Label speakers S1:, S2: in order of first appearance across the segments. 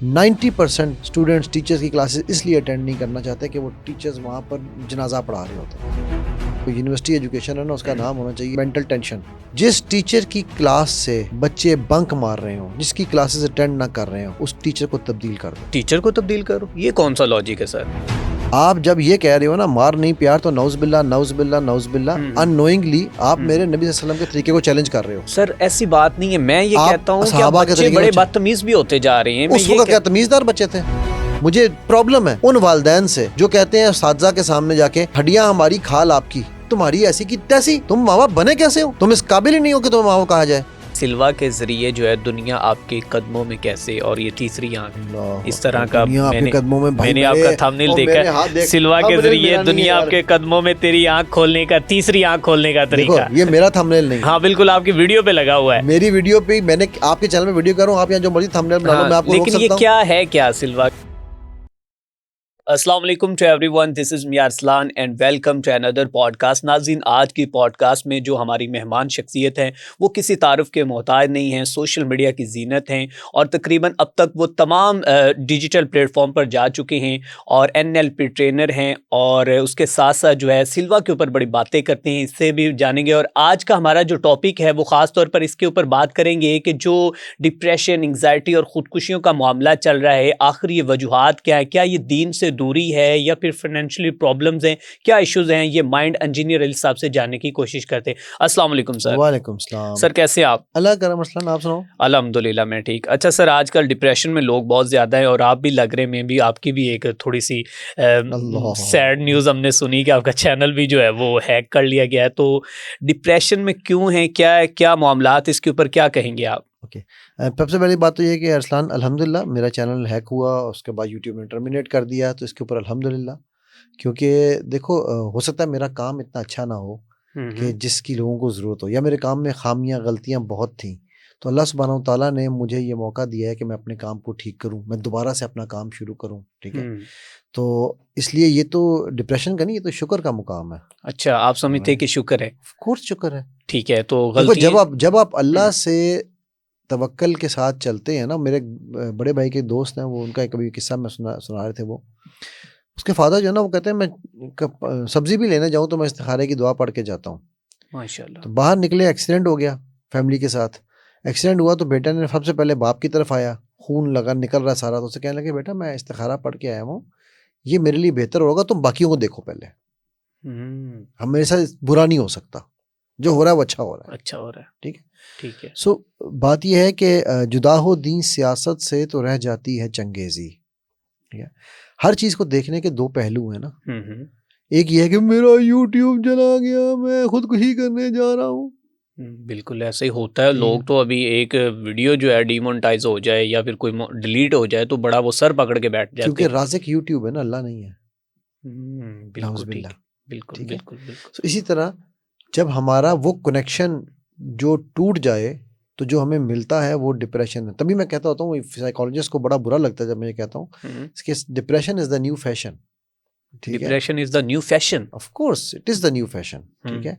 S1: 90% students teachers की classes इसलिए attend नहीं करना चाहते कि वो टीचर्स वहाँ पर जनाजा पढ़ा रहे होते हैं। तो यूनिवर्सिटी एजुकेशन है ना, उसका नाम होना चाहिए मेंटल टेंशन। जिस टीचर की क्लास से बच्चे बंक मार रहे हो, जिसकी क्लासेस अटेंड ना कर रहे हो, उस टीचर को तब्दील कर दो।
S2: टीचर को तब्दील करो, ये कौन सा लॉजिक है सर?
S1: आप जब ये कह रहे हो ना मार नहीं प्यार, तो नौज़ बिल्ला अननोइंगली आप मेरे नबी सल्लल्लाहु अलैहि वसल्लम के तरीके को चैलेंज कर रहे हो।
S2: सर ऐसी बात नहीं है, मैं ये
S1: आप
S2: कहता हूँ कि
S1: सहाबा
S2: अब
S1: के
S2: बच्चे
S1: तरीके
S2: बड़े
S1: को
S2: बदतमीज भी होते जा रहे हैं।
S1: उस वक्त क्या तमीजदार बच्चे थे? मुझे प्रॉब्लम है उन वालिदैन से जो कहते हैं साथी के सामने जाके, हड्डियां हमारी खाल आपकी, तुम्हारी ऐसी की तैसी, तुम माँ बाप बने कैसे हो? तुम इस काबिल ही नहीं हो कि तुम्हें माँ बाप कहा जाए।
S2: सिल्वा के जरिए जो है दुनिया आपके कदमों में कैसे, और ये तीसरी आंख, इस तरह का
S1: आपके कदमों में भाई,
S2: मैंने आपका थंबनेल देखा, सिल्वा के जरिए दुनिया आपके कदमों में, तेरी आंख खोलने का, तीसरी आंख खोलने का तरीका।
S1: ये मेरा थंबनेल नहीं।
S2: हाँ बिल्कुल, आपकी वीडियो पे लगा हुआ है।
S1: मेरी वीडियो पे, मैंने आपके चैनल में वीडियो कर रहा हूँ, आप यहाँ जो मर्जी थंबनेल बना लो, मैं आपको रोक सकता हूँ।
S2: लेकिन ये क्या है, क्या सिल्वा? अस्सलाम वालेकुम to everyone, this is me Arsalan and welcome to another podcast. नाज़रीन, आज की पॉडकास्ट में जो हमारी मेहमान शख्सियत हैं वो किसी तारुफ के मोहताज नहीं हैं, सोशल मीडिया की जीनत हैं और तकरीबन अब तक वो तमाम डिजिटल प्लेटफॉर्म पर जा चुके हैं और NLP ट्रेनर हैं और उसके साथ साथ जो है सिल्वा के ऊपर बड़ी बातें करते हैं, इससे भी जानेंगे। और आज का हमारा जो टॉपिक है वो ख़ास तौर पर इसके ऊपर बात करेंगे कि जो डिप्रेशन, एंग्जाइटी और ख़ुदकुशियों का मामला चल रहा है, आखिर ये वजूहात क्या है? क्या ये दीन से दूरी है या फिर फाइनेंशियली प्रॉब्लम्स हैं, क्या इश्यूज हैं? ये माइंड इंजीनियर अली साहब से जानने की कोशिश करते हैं। अस्सलाम वालेकुम सर।
S1: वालेकुम सलाम
S2: सर, कैसे आप?
S1: अल्लाह करम अरसलान, आप सुनाओ।
S2: अल्हम्दुलिल्लाह मैं ठीक। अच्छा सर, आजकल डिप्रेशन में लोग बहुत ज़्यादा है और आप भी लग रहे, में भी आपकी भी एक थोड़ी सी सैड न्यूज़ हमने सुनी कि आपका चैनल भी जो है वो हैक कर लिया गया है। तो डिप्रेशन में क्यों है, क्या है, क्या मामलात, इसके ऊपर क्या कहेंगे आप?
S1: ओके, सबसे पहली बात तो ये है कि अरसलान अल्हम्दुलिल्लाह मेरा चैनल हैक हुआ, उसके बाद यूट्यूब ने टर्मिनेट कर दिया, तो इसके ऊपर अल्हम्दुलिल्लाह। क्योंकि देखो, हो सकता है मेरा काम इतना अच्छा ना हो कि जिसकी लोगों को ज़रूरत हो, या मेरे काम में खामियां गलतियां बहुत थी, तो अल्लाह सुब्हानहू तआला ने मुझे ये मौका दिया है कि मैं अपने काम को ठीक करूं, मैं दोबारा से अपना काम शुरू करूं। ठीक है, तो इसलिए ये तो डिप्रेशन का नहीं, ये तो शुक्र का मुकाम है।
S2: अच्छा, आप समझते हैं कि शुक्र है?
S1: ऑफ कोर्स शुक्र है।
S2: ठीक है, तो
S1: देखो,
S2: गलती
S1: जब आप अल्लाह से तवक्कल के साथ चलते हैं ना, मेरे बड़े भाई के दोस्त हैं, वो उनका एक कभी किस्सा में सुना रहे थे। वो उसके फादर जो है ना, वो कहते हैं मैं सब्जी भी लेने जाऊं तो मैं इस्तिखारे की दुआ पढ़ के जाता हूँ।
S2: माशाल्लाह।
S1: तो बाहर निकले, एक्सीडेंट हो गया फैमिली के साथ। एक्सीडेंट हुआ तो बेटा ने सबसे पहले बाप की तरफ आया, खून लगा निकल रहा सारा, तो उसे कहने लगे बेटा मैं इस्तिखारा पढ़ के आया हूँ, ये मेरे लिए बेहतर होगा, तुम बाकियों को देखो पहले, हम मेरे साथ बुरा नहीं हो सकता, जो हो रहा है वो अच्छा हो रहा है।
S2: अच्छा हो रहा है।
S1: ठीक है,
S2: ठीक है।
S1: सो बात यह है कि जुदा हो दीन सियासत से तो रह जाती है चंगेजी। ठीक है, हर चीज़ को देखने के दो पहलू हैं ना। एक ये है कि मेरा यूट्यूब चला गया, मैं खुदकुशी करने जा रहा हूँ।
S2: बिल्कुल ऐसे ही होता है। लोग तो अभी एक वीडियो जो है डिमोनेटाइज हो जाए या फिर कोई डिलीट हो जाए तो बड़ा वो सर पकड़ के बैठ जाते हैं।
S1: क्योंकि राज़िक यूट्यूब है ना, अल्लाह नहीं है।
S2: बिल्कुल ठीक है, बिल्कुल
S1: ठीक है?
S2: बिल्कुल बिल्कुल।
S1: तो इसी तरह जब हमारा वो कनेक्शन जो टूट जाए, तो जो हमें मिलता है वो डिप्रेशन है। तभी मैं कहता होता हूँ, साइकोलॉजिस्ट को बड़ा बुरा लगता है जब मैं ये कहता हूँ कि depression is the new fashion. ठीक है,
S2: depression is the new fashion.
S1: Of course it is the new fashion. ठीक है,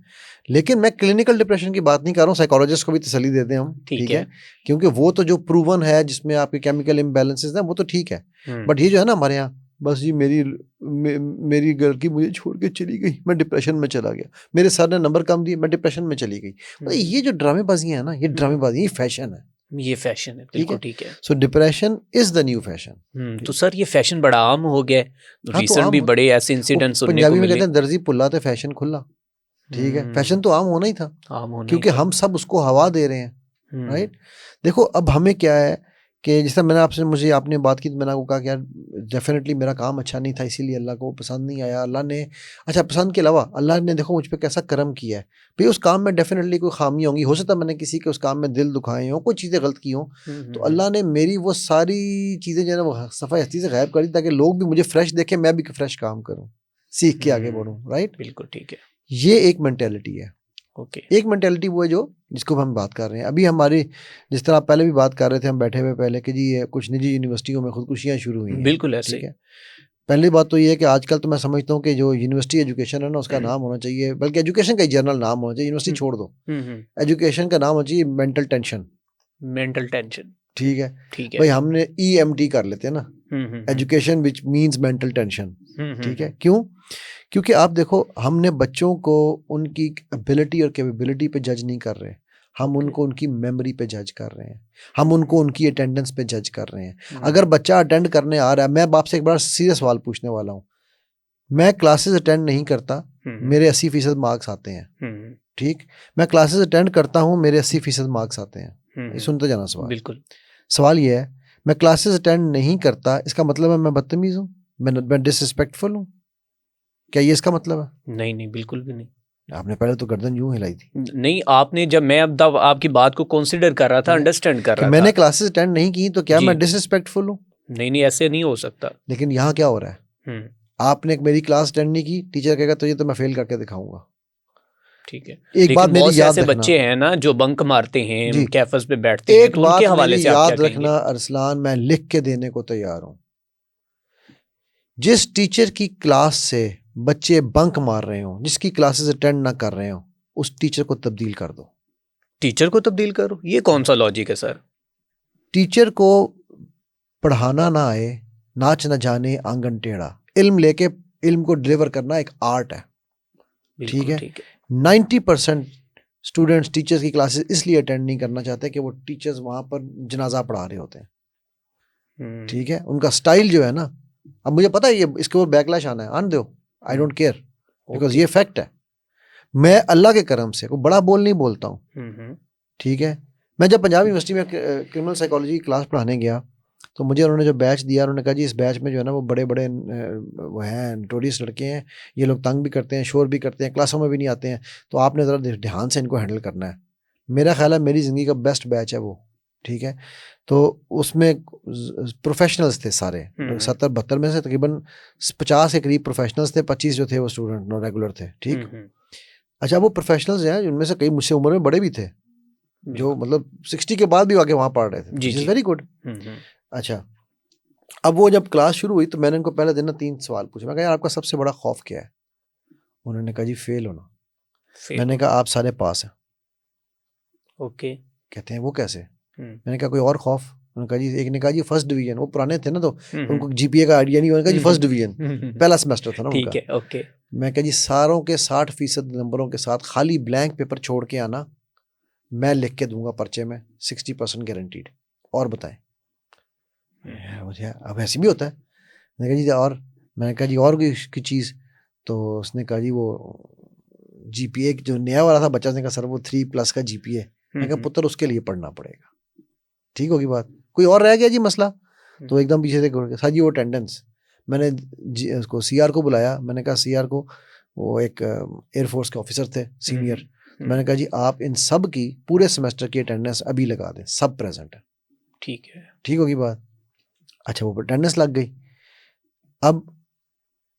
S1: लेकिन मैं क्लिनिकल डिप्रेशन की बात नहीं कर रहा हूँ, साइकोलॉजिस्ट को भी तसल्ली देते हैं हम। ठीक है, क्योंकि वो तो जो प्रूवन है, जिसमें आपके केमिकल इम्बैलेंसेस हैं, वो तो ठीक है। बट ये जो है ना हमारे यहाँ, बस जी मेरी गर्ल की मुझे छोड़ के चली गई, मैं डिप्रेशन में चला गया, मेरे सर ने नंबर कम दिए, मैं डिप्रेशन में चली गई। मतलब ये जो ड्रामेबाजियां है ना, ये ड्रामेबाजी, ये फैशन है।
S2: ये फैशन है, बिल्कुल ठीक है।
S1: सो depression is the new fashion.
S2: तो सर ये फैशन बड़ा आम हो गया है। रिसेंट भी बड़े ऐसे इंसिडेंट्स सुनने को
S1: पंजाबी में
S2: मिले।
S1: कहते हैं दर्जी पुल्ला तो फैशन खुल्ला। ठीक है, फैशन तो आम होना ही था, क्योंकि हम सब उसको हवा दे रहे हैं। राइट, देखो अब हमें क्या है कि जिस तरह मुझे आपने बात की, तो मैंने आपको कहा कि यार डेफिनेटली मेरा काम अच्छा नहीं था, इसीलिए अल्लाह को पसंद नहीं आया। अल्लाह ने, अच्छा पसंद के अलावा अल्लाह ने देखो मुझ पर कैसा करम किया है भाई। उस काम में डेफिनेटली कोई खामी होंगी, हो सकता है मैंने किसी के उस काम में दिल दुखाए हों, कोई चीज़ें गलत की हों, तो अल्लाह ने मेरी वो सारी चीज़ें जो है ना वो सफ़ाई हस्ती से गायब कर दी, ताकि लोग भी मुझे फ्रेश देखें, मैं भी फ्रेश काम करूँ, सीख के आगे बढ़ूँ। राइट,
S2: बिल्कुल ठीक है।
S1: ये एक मेंटेलिटी है।
S2: ओके,
S1: एक मेंटेलिटी वो है जो जिसको हम बात कर रहे हैं अभी। हमारी जिस तरह आप पहले भी बात कर रहे थे, हम बैठे हुए पहले कि जी ये कुछ निजी यूनिवर्सिटियों में खुदकुशियाँ शुरू हुई हैं।
S2: बिल्कुल ऐसे।
S1: ठीक है, पहली बात तो ये है कि आजकल तो मैं समझता हूँ कि जो यूनिवर्सिटी एजुकेशन है ना, उसका नाम होना चाहिए, बल्कि एजुकेशन का ही जनरल नाम होना चाहिए, यूनिवर्सिटी छोड़ दो, एजुकेशन का नाम होना चाहिए मेंटल टेंशन।
S2: Mental tension.
S1: ठीक है,
S2: ठीक है
S1: भाई हमने EMT कर लेते हैं ना, education which means mental tension. ठीक है, क्यों? क्योंकि आप देखो, हमने बच्चों को उनकी एबिलिटी और कैपेबिलिटी पे जज नहीं कर रहे, हम उनको उनकी मेमोरी पे जज कर रहे हैं, हम उनको उनकी अटेंडेंस पे जज कर रहे हैं। अगर बच्चा अटेंड करने आ रहा है, मैं आपसे एक बड़ा सीरियस सवाल पूछने वाला हूँ, मैं क्लासेस अटेंड नहीं करता, मेरे 80% मार्क्स आते हैं। ठीक, मैं क्लासेस अटेंड करता हूँ, मेरे 80% मार्क्स आते हैं। सुनते जाना सवाल।
S2: बिल्कुल।
S1: सवाल ये है, मैं क्लासेस अटेंड नहीं करता, इसका मतलब है मैं बदतमीज हूँ, मैं डिसरिस्पेक्टफुल हूँ? क्या ये इसका मतलब है?
S2: नहीं नहीं, बिल्कुल भी नहीं।
S1: आपने पहले तो गर्दन यूं हिलाई थी।
S2: नहीं, आपने जब मैं अब आपकी बात को कंसीडर कर रहा था, अंडरस्टैंड कर रहा था,
S1: मैंने क्लासेस अटेंड नहीं की तो क्या मैं डिसरिस्पेक्टफुल हूँ?
S2: नहीं नहीं, ऐसे नहीं हो सकता।
S1: लेकिन यहाँ क्या हो रहा है, आपने मेरी क्लास अटेंड नहीं की, टीचर कहेगा तो ये तो मैं फेल करके दिखाऊंगा।
S2: ठीक है,
S1: एक बात
S2: बहुत
S1: मेरी
S2: से
S1: याद
S2: ऐसे
S1: रखना,
S2: बच्चे हैं ना जो बंक मारते हैं,
S1: जी,
S2: कैफस पे बैठते हैं,
S1: एक
S2: तो उनके
S1: बात
S2: हवाले
S1: मेरी
S2: से आप क्या
S1: याद
S2: कहेंगे?
S1: रखना अरसलान, मैं लिख के देने को तैयार हूँ, जिस टीचर की क्लास से बच्चे बंक मार रहे हो, जिसकी क्लासेस अटेंड ना कर रहे हो, उस टीचर को तब्दील कर दो।
S2: टीचर को तब्दील करो? ये कौन सा लॉजिक है सर?
S1: टीचर को पढ़ाना ना आए, नाच न जाने आंगन टेढ़ा, इल्म लेके इल्म को डिलीवर करना एक आर्ट है। ठीक है, 90% स्टूडेंट्स टीचर्स की क्लासेस इसलिए अटेंड नहीं करना चाहते कि वो टीचर्स वहां पर जनाजा पढ़ा रहे होते हैं। ठीक है, उनका स्टाइल जो है ना, अब मुझे पता है ये इसके ऊपर बैकलैश आना है, आन दो, आई डोंट केयर, बिकॉज ये फैक्ट है। मैं अल्लाह के करम से कोई बड़ा बोल नहीं बोलता हूँ। ठीक है, मैं जब पंजाब यूनिवर्सिटी में क्रिमिनल साइकोलॉजी की क्लास पढ़ाने गया, तो मुझे उन्होंने जो बैच दिया, उन्होंने कहा जी इस बैच में जो है ना वो बड़े बड़े वो हैं नोटोरियस लड़के हैं, ये लोग तंग भी करते हैं, शोर भी करते हैं, क्लासों में भी नहीं आते हैं, तो आपने ज़रा ध्यान से इनको हैंडल करना है। मेरा ख्याल है मेरी ज़िंदगी का बेस्ट बैच है वो। ठीक है, तो उसमें प्रोफेशनल्स थे सारे, 70-72 में से तकरीबन 50 के करीब प्रोफेशनल्स थे, 25 जो थे वो स्टूडेंट नो रेगुलर थे। ठीक, अच्छा, वो प्रोफेशनल्स हैं, उनमें से कई मुझसे उम्र में बड़े भी थे, जो मतलब 60 के बाद भी आगे वहाँ पढ़ रहे थे, विच इज़ वेरी गुड। अच्छा, अब वो जब क्लास शुरू हुई तो मैंने उनको पहले दिन ना 3 सवाल पूछे। मैं कहा यार आपका सबसे बड़ा खौफ क्या है? उन्होंने कहा जी फेल होना। मैंने कहा आप सारे पास हैं।
S2: ओके,
S1: कहते हैं वो कैसे? मैंने कहा कोई और खौफ? उन्होंने कहा जी, एक ने कहा जी फर्स्ट डिवीजन, वो पुराने थे ना तो उनको GPA का आइडिया नहीं, उन्होंने कहा जी फर्स्ट डिवीजन, पहला सेमेस्टर था ना उनका।
S2: ठीक है, ओके।
S1: मैं कहा जी सारों के 60% नंबरों के साथ खाली ब्लैंक पेपर छोड़ के आना, मैं लिख के दूंगा पर्चे में, 60% गारंटीड। और बताएं। मुझे अब ऐसे भी होता है। मैंने कहा जी और, मैंने कहा जी और कोई चीज़? तो उसने कहा जी वो GPA जो नया वाला था बच्चा, उसने कहा सर वो 3+ का GPA। मैंने कहा पुत्र उसके लिए पढ़ना पड़ेगा। ठीक होगी बात? कोई और रह गया जी मसला? तो एकदम पीछे से सर जी वो अटेंडेंस। मैंने उसको CR को बुलाया, मैंने कहा CR को, वो एक एयरफोर्स के ऑफिसर थे सीनियर, मैंने कहा जी आप इन सब की पूरे सेमेस्टर की अटेंडेंस अभी लगा दें, सब प्रेजेंट है।
S2: ठीक है, ठीक
S1: होगी बात? अच्छा, वो अटेंडेंस लग गई। अब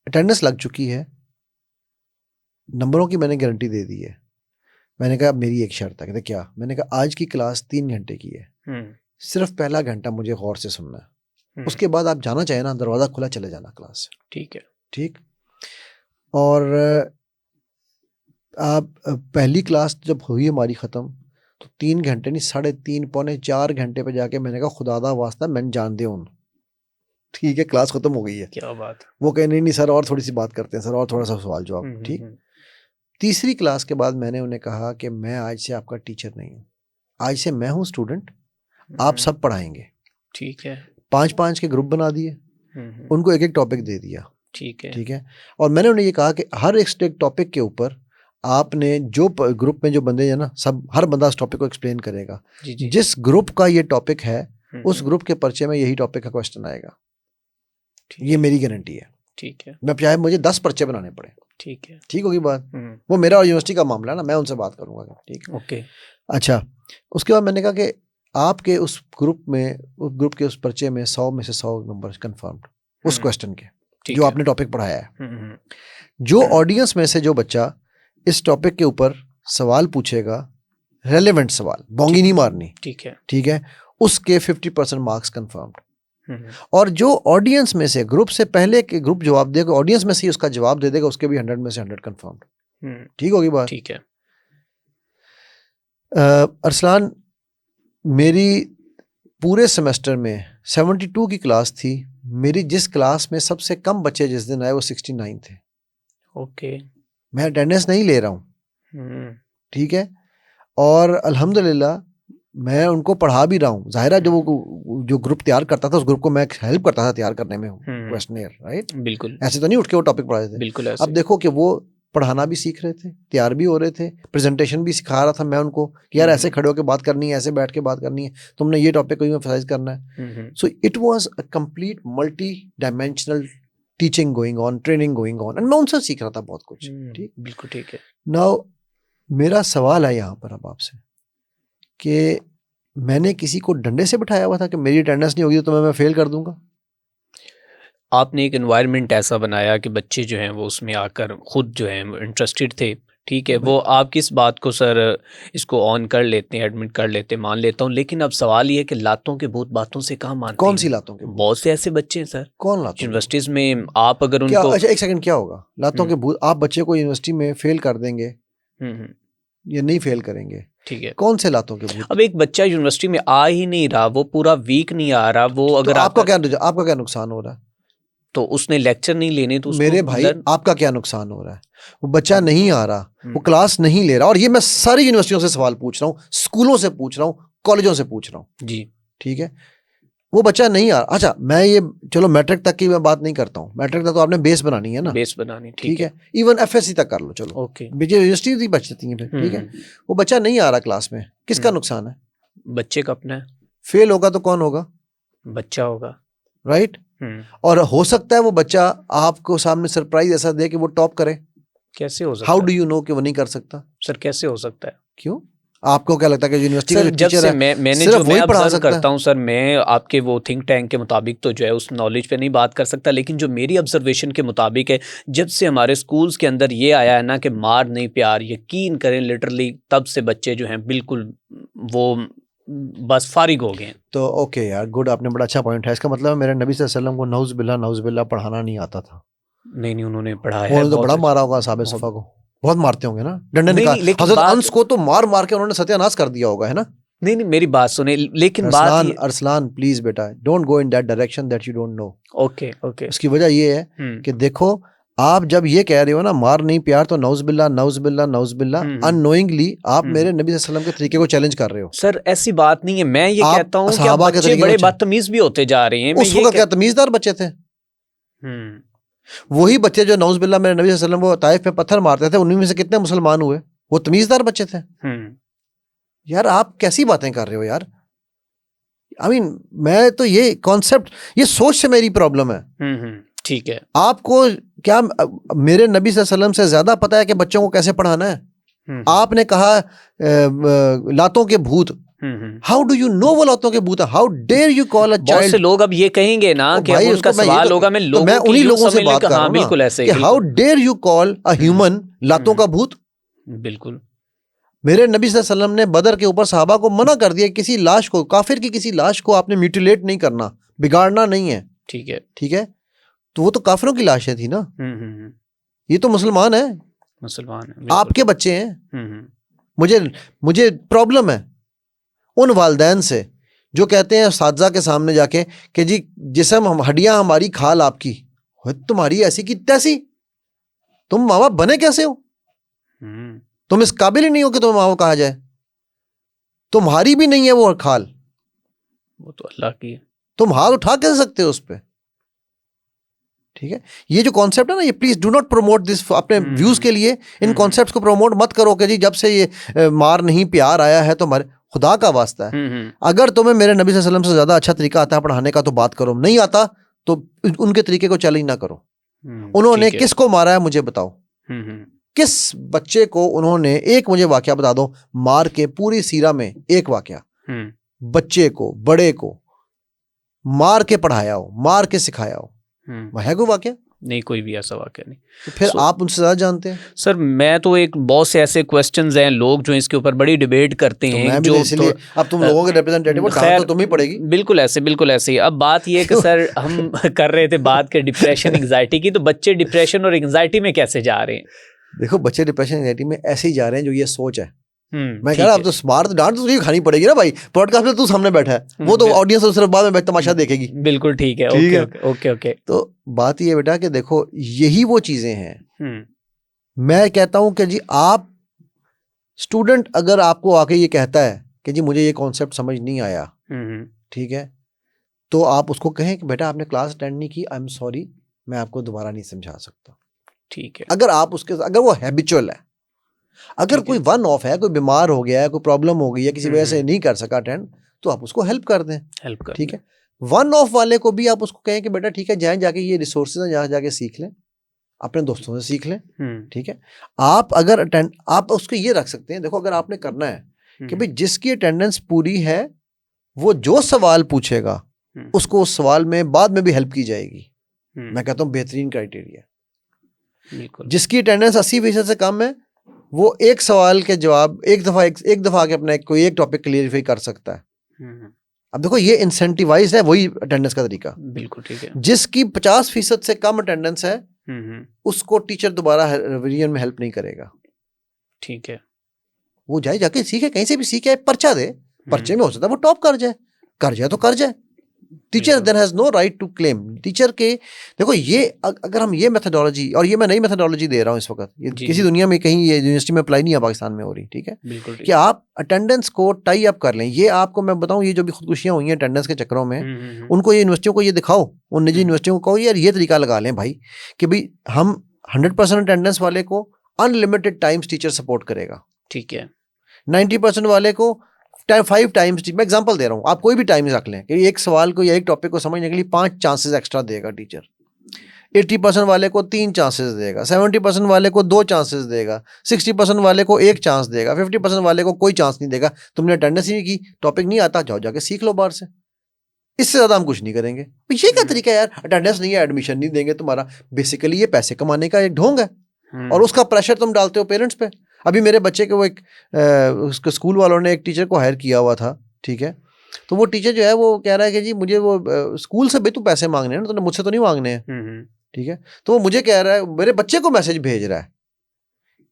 S1: अटेंडेंस लग चुकी है, नंबरों की मैंने गारंटी दे दी है। मैंने कहा मेरी एक शर्त है। कहते क्या? मैंने कहा आज की क्लास 3 घंटे की है, सिर्फ पहला घंटा मुझे गौर से सुनना है, उसके बाद आप जाना चाहे ना, दरवाज़ा खुला चले जाना क्लास से।
S2: ठीक है,
S1: ठीक। और आप पहली क्लास जब हुई हमारी ख़त्म, तो 3 घंटे नहीं, 3.5 पौने 4 घंटे पे जाके मैंने कहा खुदादा वास्ता मैंने जान दे उन। ठीक है, क्लास खत्म हो गई है।
S2: क्या बात।
S1: वो कहे नहीं नहीं सर और थोड़ी सी बात करते हैं सर, और थोड़ा सा सवाल जवाब। ठीक। तीसरी क्लास के बाद मैंने उन्हें कहा कि मैं आज से आपका टीचर नहीं हूँ, आज से मैं हूँ स्टूडेंट, आप सब पढ़ाएंगे।
S2: ठीक है।
S1: 5-5 के ग्रुप बना दिए, उनको एक एक टॉपिक दे दिया।
S2: ठीक है।
S1: ठीक है, और मैंने उन्हें ये कहा कि हर एक टॉपिक के ऊपर आपने जो ग्रुप में जो बंदे हैं ना, सब हर बंदा उस टॉपिक को एक्सप्लेन करेगा। जिस ग्रुप का ये टॉपिक है उस ग्रुप के पर्चे में यही टॉपिक का क्वेश्चन आएगा। ये मेरी गारंटी है। ठीक है, मैं चाहे मुझे 10 पर्चे बनाने पड़े। ठीक है, ठीक होगी बात? वो मेरा और यूनिवर्सिटी का मामला है ना, मैं उनसे बात करूंगा। ठीक, ओके। अच्छा, उसके बाद मैंने कहा कि आपके उस ग्रुप में, उस ग्रुप के उस पर्चे में 100 में से 100 नंबर कंफर्म्ड उस क्वेश्चन के जो आपने टॉपिक पढ़ाया है। जो ऑडियंस में से जो बच्चा इस टॉपिक के ऊपर सवाल पूछेगा, रेलेवेंट सवाल, बोंगी नहीं मारनी। ठीक है, ठीक है, उसके 50% मार्क्स कंफर्म्ड। और जो ऑडियंस में से, ग्रुप से पहले के ग्रुप जवाब देगा, ऑडियंस में से उसका जवाब दे देगा, उसके भी 100 में से 100 कंफर्म्ड। ठीक होगी बात? ठीक है। अरसलान, मेरी पूरे सेमेस्टर में 72 की क्लास थी, मेरी जिस क्लास में सबसे कम बच्चे जिस दिन आए वो 69 थे।
S2: ओके।
S1: मैं अटेंडेंस नहीं ले रहा हूँ, ठीक है, और अल्हम्दुलिल्लाह मैं उनको पढ़ा भी रहा हूँ। ज़ाहिर है जो ग्रुप तैयार करता था उस ग्रुप को मैं हेल्प करता था तैयार करने में क्वेश्चनर, राइट।
S2: बिल्कुल,
S1: ऐसे तो नहीं उठ के वो टॉपिक पढ़ाते थे,
S2: बिल्कुल ऐसे।
S1: अब देखो कि वो पढ़ाना भी सीख रहे थे, तैयार भी हो रहे थे, प्रेजेंटेशन भी सिखा रहा था मैं उनको कि यार ऐसे खड़े होकर बात करनी है, ऐसे बैठ के बात करनी है, तुमने ये टॉपिक को एम्फसाइज करना है। So it was a complete multi dimensional teaching going on, training going on, and मैं उनसे सीख रहा था बहुत कुछ। ठीक,
S2: बिल्कुल ठीक है।
S1: नाउ मेरा सवाल है यहाँ पर अब आपसे कि मैंने किसी को डंडे से बिठाया हुआ था कि मेरी अटेंडेंस नहीं होगी तो मैं फेल कर दूंगा?
S2: आपने एक एनवायरनमेंट ऐसा बनाया कि बच्चे जो हैं वो उसमें आकर खुद जो हैं इंटरेस्टेड थे, ठीक है, वो आप किस बात को सर इसको ऑन कर लेते हैं, एडमिट कर लेते हैं, मान लेता हूँ, लेकिन अब सवाल ये है कि लातों के भूत बातों से कहाँ मानते
S1: कौन
S2: हैं?
S1: सी लातों के भूत?
S2: बहुत से ऐसे बच्चे हैं सर,
S1: कौन लातों?
S2: यूनिवर्सिटीज में आप अगर
S1: क्या,
S2: उनको
S1: अच्छा एक सेकंड, क्या होगा लातों के भूत? आप बच्चे को यूनिवर्सिटी में फेल कर देंगे या नहीं फेल करेंगे,
S2: ठीक है,
S1: कौन से लातों के भूत?
S2: अब एक बच्चा यूनिवर्सिटी में आ ही नहीं रहा, वो पूरा वीक नहीं आ रहा, वो
S1: तो
S2: अगर
S1: आपका क्या नुकसान हो रहा है?
S2: तो उसने लेक्चर नहीं लेने, तो
S1: मेरे भाई आपका क्या नुकसान हो रहा है? वो बच्चा नहीं आ रहा, वो क्लास नहीं ले रहा, और ये मैं सारी यूनिवर्सिटियों से सवाल पूछ रहा हूँ, स्कूलों से पूछ रहा हूँ, कॉलेजों से पूछ रहा हूँ
S2: जी,
S1: ठीक है, वो बच्चा नहीं आ रहा। अच्छा मैं ये चलो मैट्रिक तक की मैं बात नहीं करता हूँ, मैट्रिक तक तो आपने बेस बनानी है ना,
S2: बेस बनानी,
S1: ठीक है, इवन एफएससी तक कर लो, चलो
S2: ओके,
S1: यूनिवर्सिटी भी बचती है फिर, ठीक है, वो बच्चा नहीं आ रहा क्लास में, किसका नुकसान है?
S2: बच्चे का अपना है,
S1: फेल होगा तो कौन होगा?
S2: बच्चा होगा,
S1: राइट। और हो सकता है वो बच्चा आपको सामने सरप्राइज ऐसा दे कि वो टॉप करे।
S2: कैसे हो सकता
S1: हाउ
S2: है?
S1: डू यू नो कि वो नहीं कर सकता?
S2: सर कैसे हो सकता है?
S1: क्यों? आपको क्या लगता है कि यूनिवर्सिटी का
S2: सर
S1: जो
S2: जब
S1: टीचर
S2: से
S1: है
S2: मैंने
S1: सिर्फ
S2: जो
S1: वही
S2: मैं
S1: पढ़ा
S2: ऑब्जर्व
S1: सकता
S2: करता
S1: है?
S2: हूँ सर, मैं आपके वो थिंक टैंक के मुताबिक तो जो है उस नॉलेज पे नहीं बात कर सकता, लेकिन जो मेरी ऑब्जर्वेशन के मुताबिक है, जब से हमारे स्कूल्स के अंदर ये आया है ना कि मार नहीं प्यार, यकीन करें लिटरली तब से बच्चे जो हैं बिल्कुल वो बस फारिग हो गए हैं।
S1: तो ओके यार, गुड, आपने बड़ा अच्छा पॉइंट है। इसका मतलब है मेरे नबी सल्लल्लाहु अलैहि वसल्लम को नौज बिल्ला पढ़ाना नहीं आता था।
S2: नहीं उन्होंने पढ़ाया है,
S1: उन्होंने तो
S2: बहुत
S1: बड़ा
S2: अच्छा।
S1: मारा होगा साहब सुफ़ा को, बहुत मारते होंगे ना, डंडे
S2: नहीं,
S1: निकाल,
S2: लेकिन
S1: हजरत
S2: बात
S1: अंस को तो मार मार के उन्होंने सत्यानाश कर दिया होगा, है ना।
S2: नहीं मेरी बात सुने, लेकिन बात
S1: अरसलान
S2: ये
S1: अरसलान प्लीज बेटा, don't go in that direction that you don't know.
S2: Okay
S1: उसकी वजह ये है कि देखो आप जब ये कह रहे हो ना मार नहीं प्यार, तो नौज बिल्ला अननोइंगली आप मेरे नबी सल्लल्लाहु अलैहि वसल्लम के तरीके को चैलेंज कर रहे हो।
S2: सर ऐसी बात नहीं है, मैं ये
S1: आप
S2: कहता हूँ कि
S1: सहाबा
S2: अब
S1: के
S2: बच्चे
S1: तरीके
S2: बड़े
S1: को
S2: बदतमीज भी होते जा रहे हैं।
S1: उस वक्त क्या तमीजदार बच्चे थे? वही बच्चे जो नौज बिल्ला मेरे नबी सल्लल्लाहु अलैहि वसल्लम को ताइफ में पत्थर मारते थे, उन्हीं में से कितने मुसलमान हुए? वो तमीजदार बच्चे थे। यार आप कैसी बातें कर रहे हो यार। I mean, मैं तो ये कॉन्सेप्ट, ये सोच से मेरी प्रॉब्लम है।
S2: ठीक है,
S1: आपको क्या मेरे नबी सल्लल्लाहु अलैहि वसल्लम से ज्यादा पता है कि बच्चों को कैसे पढ़ाना है? आपने कहा लातों के भूत, हाउ डू यू नो वो लातों के भूत है? How dare you call a child?
S2: बहुत से लोग अब ये कहेंगे ना कि अब उनका सवाल होगा, मैं लोगों
S1: मैं उन्हीं लोगों से बात कर रहा
S2: हाँ,
S1: हूँ
S2: बिल्कुल ऐसे ही,
S1: कि how dare you call a human लातों का भूत?
S2: बिल्कुल।
S1: मेरे नबी सल्लल्लाहु अलैहि वसल्लम ने बदर के ऊपर सहाबा को मना कर दिया, किसी लाश को, काफिर की किसी लाश को आपने म्यूटिलेट नहीं करना, बिगाड़ना नहीं है।
S2: ठीक है,
S1: ठीक है, तो वो तो काफिरों की लाशें थी ना, ये तो मुसलमान है,
S2: मुसलमान है,
S1: आपके बच्चे हैं। मुझे प्रॉब्लम है उन वालदैन से जो कहते हैं उस्ताज़ा के सामने जाके कि जी जिस्म हम हड्डियां हमारी खाल आपकी, तुम्हारी ऐसी की तैसी, तुम माँ बाप बने कैसे हो? तुम इस काबिल ही नहीं हो कि तुम्हें माँ बाप कहा जाए, तुम्हारी भी नहीं है वो खाल,
S2: वो तो अल्लाह की है,
S1: तुम हाथ उठा कैसे सकते हो उस पर? ठीक है, ये जो कॉन्सेप्ट है ना, ये please do not promote this अपने व्यूज के लिए, इन कॉन्सेप्ट्स को प्रमोट मत करो कि जी जब से ये मार नहीं प्यार आया है तो हमारे, खुदा का वास्ता है, अगर तुम्हें मेरे नबी सल्लल्लाहु अलैहि वसल्लम से ज्यादा अच्छा तरीका आता है पढ़ाने का तो बात करो, नहीं आता तो उनके तरीके को चैलेंज ना करो। उन्होंने किसको मारा है मुझे बताओ, किस बच्चे को उन्होंने, एक मुझे वाकया बता दो मार के, पूरी सीरा में एक वाकया बच्चे को, बड़े को मार के पढ़ाया हो, मार के सिखाया हो, है कोई वाकया? नहीं, कोई भी ऐसा वाकया नहीं। तो फिर आप उनसे ज्यादा जानते हैं।
S2: सर मैं तो एक बहुत से ऐसे क्वेश्चंस हैं, लोग जो इसके ऊपर बड़ी डिबेट करते हैं,
S1: मैं भी जो इसलिए अब तुम लोगों के रिप्रेजेंटेटिव हो, तो तुम ही पड़ेगी।
S2: बिल्कुल ऐसे ही। अब बात ये है कि सर हम कर रहे थे बात के डिप्रेशन एंग्जाइटी की, तो बच्चे डिप्रेशन और एंग्जाइटी में कैसे जा रहे हैं?
S1: देखो बच्चे डिप्रेशन एंग्जाइटी में ऐसे ही जा रहे हैं जो ये सोच है मैं कह रहा अब तो स्मार्ट डांट तो तुझे खानी पड़ेगी ना भाई, पॉडकास्ट में तू सामने बैठा है, वो तो ऑडियंस सिर्फ बाद में तमाशा देखेगी।
S2: बिल्कुल ठीक है, ओके।
S1: तो बात ये बेटा कि देखो यही वो चीजें हैं। मैं कहता हूं कि जी आप स्टूडेंट अगर आपको आके ये कहता है कि जी मुझे ये कॉन्सेप्ट समझ नहीं आया, ठीक है, तो आप उसको कहें कि बेटा आपने क्लास अटेंड नहीं की, आई एम सॉरी, मैं आपको दोबारा नहीं समझा सकता।
S2: ठीक है,
S1: अगर आप उसके, अगर वो हैबिचुअल है, अगर कोई वन ऑफ है, कोई बीमार हो गया है, कोई प्रॉब्लम हो गई है, किसी वजह से नहीं कर सका अटेंड, तो आप उसको हेल्प कर दें, ठीक है। वन ऑफ वाले को भी आप उसको कहें कि बेटा ठीक है, जाएं जाके ये रिसोर्सेज हैं, जहाँ जाके सीख लें, अपने दोस्तों से सीख लें, ठीक है। आप अगर अटेंड, आप उसको ये रख सकते हैं, देखो अगर आपने करना है कि भाई जिसकी अटेंडेंस पूरी है वो जो सवाल पूछेगा उसको उस सवाल में बाद में भी हेल्प की जाएगी। मैं कहता हूँ बेहतरीन क्राइटेरिया। जिसकी अटेंडेंस 80% से कम है वो एक सवाल के जवाब एक दफा आके अपना कोई एक टॉपिक क्लियरिफाई कर सकता है। अब देखो ये इंसेंटिवाइज है, वही अटेंडेंस का तरीका।
S2: बिल्कुल ठीक है।
S1: जिसकी 50% से कम अटेंडेंस है उसको टीचर दोबारा रिवीजन में हेल्प नहीं करेगा,
S2: ठीक है।
S1: वो जाए जाके सीखे, कहीं से भी सीखे, पर्चा दे, पर्चे में हो सकता है वो टॉप कर जाए तो कर जाए। Teacher there has no right to claim. Teacher के देखो ये अगर हम ये मेथोडोलॉजी, और ये मैं नई मेथोडोलॉजी दे रहा हूँ इस वक्त, ये किसी दुनिया में कहीं ये यूनिवर्सिटी में अप्लाई नहीं है, पाकिस्तान में हो रही, ठीक है, कि आप अटेंडेंस को टाई अप कर लें। ये आपको मैं बताऊं, ये जो भी खुदकुशियां हुई हैं अटेंडेंस के चक्करों में, उनको ये यूनिवर्सिटियों को ये दिखाओ, उन निजी यूनिवर्सिटियों को यार ये तरीका लगा लें भाई कि भाई हम 100% अटेंडेंस वाले को अनलिमिटेड टाइम्स टीचर सपोर्ट करेगा,
S2: ठीक है।
S1: 90% वाले को 5 टाइम्स, मैं एग्जांपल दे रहा हूँ, आप कोई भी टाइम रख लें कि एक सवाल को या एक टॉपिक को समझने के लिए 5 चांसेस एक्स्ट्रा देगा टीचर। 80% वाले को 3 चांसेस देगा, 70% वाले को 2 चांसेस देगा, 60% वाले को 1 चांस देगा, 50% वाले को कोई चांस नहीं देगा। तुमने अटेंडेंस ही नहीं की, टॉपिक नहीं आता, जाओ जाके सीख लो बाहर से। इससे ज्यादा हम कुछ नहीं करेंगे। ये क्या तरीका है यार, अटेंडेंस नहीं है एडमिशन नहीं देंगे तुम्हारा। बेसिकली ये पैसे कमाने का एक ढोंग है और उसका प्रेशर तुम डालते हो पेरेंट्स पे। अभी मेरे बच्चे के वो एक उसके स्कूल वालों ने एक टीचर को हायर किया हुआ था, ठीक है, तो वो टीचर जो है वो कह रहा है कि जी मुझे वो स्कूल से भी तू पैसे मांगने हैं ना, तूने मुझसे तो नहीं मांगने हैं, ठीक है। तो वो मुझे कह रहा है, मेरे बच्चे को मैसेज भेज रहा है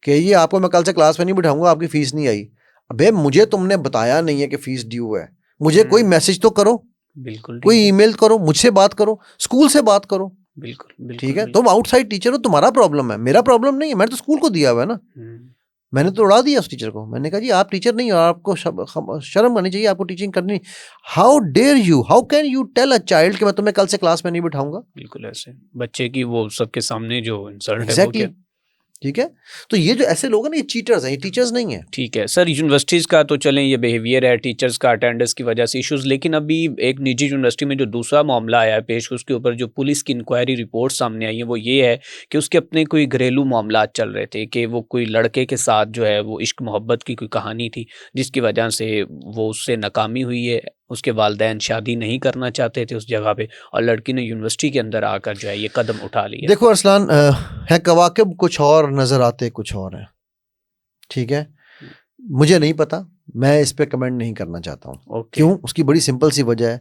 S1: कि ये आपको मैं कल से क्लास में नहीं बिठाऊंगा, आपकी फीस नहीं आई। अबे मुझे तुमने बताया नहीं है कि फीस ड्यू है, मुझे कोई मैसेज तो करो,
S2: बिल्कुल
S1: कोई ईमेल करो, मुझसे बात करो, स्कूल से बात करो,
S2: बिल्कुल
S1: ठीक है। तुम आउटसाइड टीचर हो, तुम्हारा प्रॉब्लम है, मेरा प्रॉब्लम नहीं है। मैंने तो स्कूल को दिया हुआ है ना, मैंने तो उड़ा दिया उस टीचर को। मैंने कहा जी आप टीचर नहीं हो, आपको शर्म आनी चाहिए, आपको टीचिंग करनी। How dare you, how can you tell a child कि मैं तुम्हें कल से क्लास में नहीं बिठाऊंगा।
S2: बिल्कुल ऐसे बच्चे की वो सबके सामने जो इंसल्ट है वो क्या,
S1: ठीक है। तो ये जो ऐसे लोग हैं ना, ये चीटर्स हैं, ये टीचर्स नहीं है।
S2: ठीक है सर, यूनिवर्सिटीज़ का तो चलें ये बिहेवियर है, टीचर्स का अटेंडेंस की वजह से इश्यूज़, लेकिन अभी एक निजी यूनिवर्सिटी में जो दूसरा मामला आया है पेश, उसके ऊपर जो पुलिस की इंक्वायरी रिपोर्ट सामने आई है वो ये है कि उसके अपने कोई घरेलू मामला चल रहे थे कि वो कोई लड़के के साथ जो है वो इश्क मोहब्बत की कोई कहानी थी जिसकी वजह से वो उससे नाकामी हुई है। उसके वालिदैन शादी नहीं करना चाहते थे उस जगह पे और लड़की ने यूनिवर्सिटी के अंदर आकर जो है ये कदम उठा लिया।
S1: देखो अरसलान, है कवाकिब कुछ और नजर आते कुछ और है, ठीक है। मुझे नहीं पता, मैं इस पे कमेंट नहीं करना चाहता हूँ। क्यों? उसकी बड़ी सिंपल सी वजह है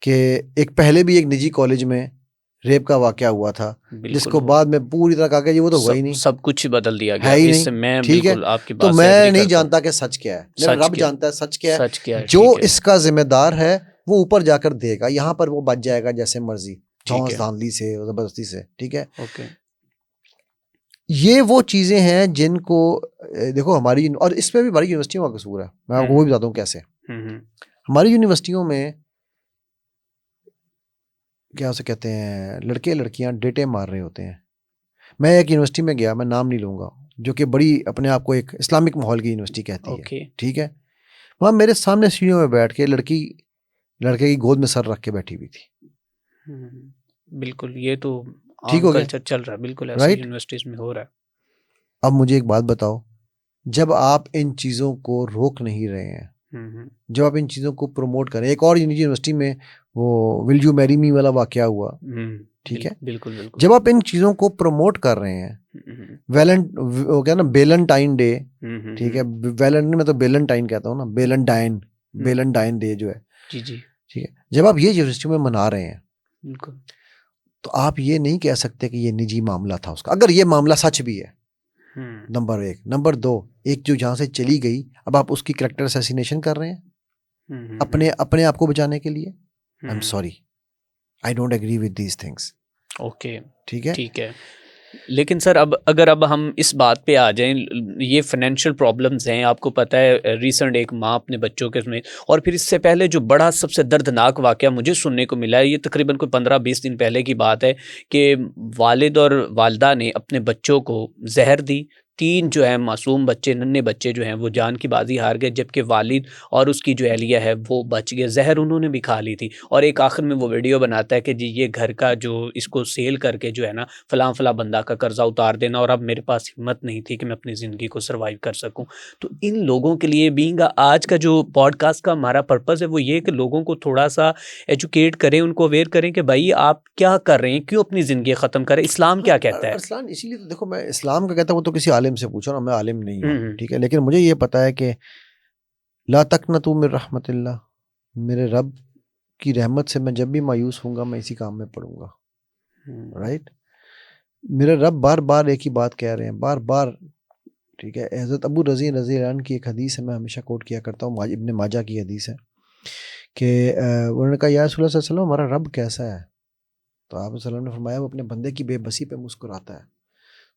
S1: कि एक पहले भी एक निजी कॉलेज में रेप का वाकया हुआ था जिसको बाद में पूरी तरह कहा कि वो तो हुआ ही नहीं, सब
S2: कुछ बदल दिया गया,
S1: है ही
S2: इससे मैं बिल्कुल आपकी बात
S1: तो मैं नहीं जानता कि सच क्या है, मेरा रब जानता है सच क्या है। जो इसका जिम्मेदार है वो ऊपर जाकर देगा, यहाँ पर वो बच जाएगा जैसे मर्जी, धांधली से, जबरदस्ती से, ठीक है। ये वो चीजें हैं जिनको देखो हमारी, और इसमें भी हमारी यूनिवर्सिटियों का कसूर है। मैं आपको वो भी बताता हूँ कैसे। हमारी यूनिवर्सिटियों में क्या उसे कहते हैं, लड़के लड़कियां डेटे मार रहे होते हैं। मैं एक यूनिवर्सिटी में गया, मैं नाम नहीं लूंगा, जो कि बड़ी अपने आप को एक इस्लामिक माहौल की यूनिवर्सिटी कहती है, ठीक है। वहाँ मेरे सामने सीढ़ियों में बैठ के लड़की लड़के की गोद में सर रख के बैठी हुई थी।
S2: बिल्कुल, ये तो
S1: ठीक हो गया,
S2: चल रहा है, बिल्कुल ऐसे यूनिवर्सिटीज में हो रहा है।
S1: अब मुझे एक बात बताओ, जब आप इन चीज़ों को रोक नहीं रहे हैं, जब आप इन चीज़ों को प्रमोट करें, एक और यूनिवर्सिटी में वो विल यू मैरी मी वाला वाकया हुआ, ठीक है,
S2: बिल्कुल।
S1: जब आप इन चीज़ों को प्रमोट कर रहे हैं, वो क्या ना बेलेंटाइन डे, ठीक है, वैलेंटाइन मैं तो बेलेंटाइन कहता हूँ ना, बेलेंटाइन डे जो है,
S2: जी,
S1: ठीक है, जब आप ये यूनिवर्सिटी में मना रहे हैं, तो आप ये नहीं कह सकते कि ये निजी मामला था उसका, अगर ये मामला सच भी है, नंबर 1। नंबर 2, एक जो जहाँ से चली गई, अब आप उसकी कैरेक्टर असैसिनेशन कर रहे हैं अपने आप को बचाने के लिए। I am sorry, I don't agree with these things.
S2: Okay,
S1: ठीक है।
S2: ठीक है। लेकिन सर अब हम इस बात पे आ जाएं, ये फाइनेंशियल प्रॉब्लम्स हैं, आपको पता है रिसेंट एक माँ अपने बच्चों के में, और फिर इससे पहले जो बड़ा सबसे दर्दनाक वाक़या मुझे सुनने को मिला है, ये तकरीबन कोई 15-20 दिन पहले की बात है कि वालिद और वालदा ने अपने बच्चों को जहर दी। 3 जो है मासूम बच्चे, नन्हे बच्चे जो हैं वो जान की बाजी हार गए, जबकि वालिद और उसकी जो अहलिया है वो बच गए। जहर उन्होंने भी खा ली थी। और एक आखिर में वो वीडियो बनाता है कि जी ये घर का जो इसको सेल करके जो है ना फलां फलां बंदा का कर्जा उतार देना, और अब मेरे पास हिम्मत नहीं थी कि मैं अपनी ज़िंदगी को सर्वाइव कर सकूं। तो इन लोगों के लिए बीइंग आज का जो पॉडकास्ट का हमारा पर्पस है वो ये कि लोगों को थोड़ा सा एजुकेट करें, उनको अवेयर करें कि भाई आप क्या कर रहे हैं, क्यों अपनी ज़िंदगी ख़त्म करें, इस्लाम क्या कहता है।
S1: अरसलान, इसीलिए तो देखो, मैं इस्लाम का कहता हूँ वो तो किसी आलिम से पूछो ना, मैं आलिम नहीं हूँ, ठीक है। लेकिन मुझे ये पता है कि ला तक़नतू मिन रहमतिल्लाह, मेरे रब की रहमत से मैं जब भी मायूस होऊंगा मैं इसी काम में पड़ूंगा। राइट। मेरे रब बार बार एक ही बात कह रहे हैं, बार बार, ठीक है। हज़रत अबू रज़ी रज़ी की एक हदीस है, मैं हमेशा कोट किया करता हूँ, इब्न माजा की हदीस है कि उन्होंने कहा या रसूलुल्लाह सल्लल्लाहु अलैहि वसल्लम, हमारा रब कैसा है? तो आप सल्लल्लाहु अलैहि वसल्लम ने फरमाया वो अपने बंदे की बेबसी पे मुस्कुराता है।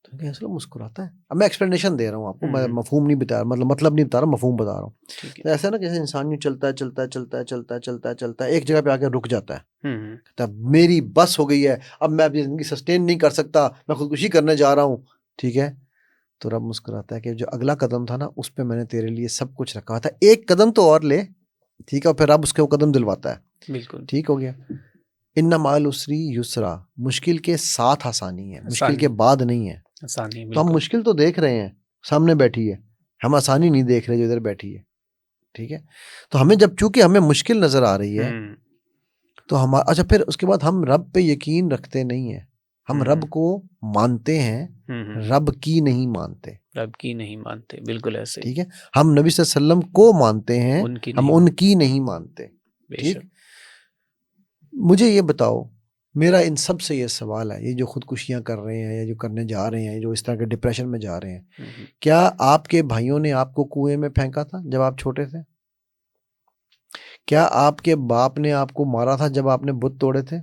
S1: तो क्या असला मुस्कुराता है? अब मैं एक्सप्लेनेशन दे रहा हूँ आपको, मैं मफहूम नहीं बता रहा, मतलब नहीं बता रहा, मफहूम बता रहा हूँ। तो ऐसा ना, जैसे इंसान यूँ चलता है चलता है चलता है चलता है चलता है चलता है, एक जगह पे आके रुक जाता है, कहता है मेरी बस हो गई है, अब मैं अपनी ज़िंदगी सस्टेन नहीं कर सकता, मैं खुदकुशी करने जा रहा हूँ, ठीक है। तो रब मुस्कुराता है कि जो अगला कदम था ना उस पर मैंने तेरे लिए सब कुछ रखा हुआ था, एक कदम तो और ले, ठीक है। और फिर रब उसके वो कदम दिलवाता है,
S2: बिल्कुल
S1: ठीक हो गया। इन्ना माल उसरी युसरा, मुश्किल के साथ आसानी है, मुश्किल के बाद नहीं है
S2: आसानी।
S1: तो हम मुश्किल तो देख रहे हैं, सामने बैठी है, हम आसानी नहीं देख रहे जो इधर बैठी है, ठीक है। तो हमें जब चूंकि हमें मुश्किल नजर आ रही है तो हम, अच्छा, फिर उसके बाद हम रब पे यकीन रखते नहीं है, हम रब को मानते हैं, रब की नहीं मानते,
S2: रब की नहीं मानते, बिल्कुल ऐसे,
S1: ठीक है। हम नबी सल्लल्लाहु अलैहि वसल्लम को मानते हैं, हम उनकी नहीं मानते, ठीक। मुझे ये बताओ, मेरा इन सब से ये सवाल है, ये जो खुदकुशियां कर रहे हैं या जो करने जा रहे हैं, जो इस तरह के डिप्रेशन में जा रहे हैं, क्या आपके भाइयों ने आपको कुएं में फेंका था जब आप छोटे थे? क्या आपके बाप ने आपको मारा था जब आपने बुत तोड़े थे?